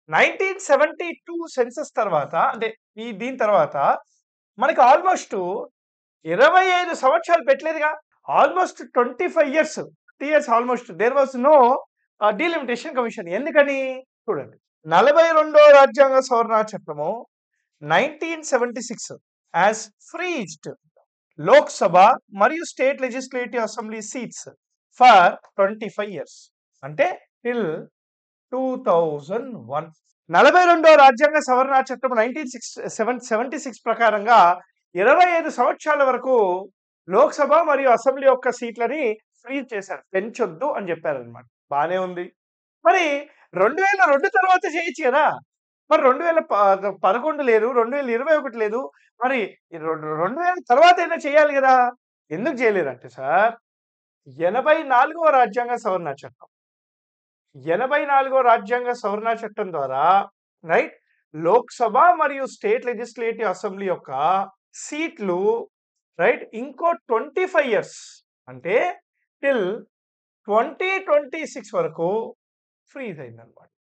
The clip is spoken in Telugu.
1972 సెన్సస్ తర్వాత అంటే దీని తర్వాత మనకి ఆల్మోస్ట్ 25 సంవత్సరాలు పెట్టలేదుగా. Almost 25 years, 30 years almost there was no delimitation commission. ఎందుకని? చూడండి. 42వ రాజ్యాంగ సవరణ చట్టము 1976 హాస్ ఫ్రీజ్డ్ లోక్‌సభ మరియు state legislative assembly seats for 25 years. అంటే టిల్ 2001. 42వ రాజ్యాంగ సవరణ చట్టం 1976 ప్రకారంగా 25 సంవత్సరాల వరకు లోక్‌సభ మరియు అసెంబ్లీ యొక్క సీట్లని ఫ్రీజ్ చేశారు. పెంచొద్దు అని చెప్పారన్నమాట. బానే ఉంది. మరి 2002 తర్వాత చేయొచ్చు కదా! మరి 2011 లేదు, 2021 లేదు. మరి 2000 తర్వాతైనా చేయాలి గదా! ఎందుకు చేయలేదంటే సార్ 84వ రాజ్యాంగ సవరణ చట్టం. 84వ రాజ్యాంగ సవరణ చట్టం ద్వారా రైట్ లోక్‌సభ మరియు స్టేట్ లెజిస్లేటివ్ అసెంబ్లీ యొక్క సీట్లు రైట్ ఇంకో 25 ఇయర్స్ అంటే టిల్ 2026 వరకు ఫ్రీజ్ అయిందన్నమాట.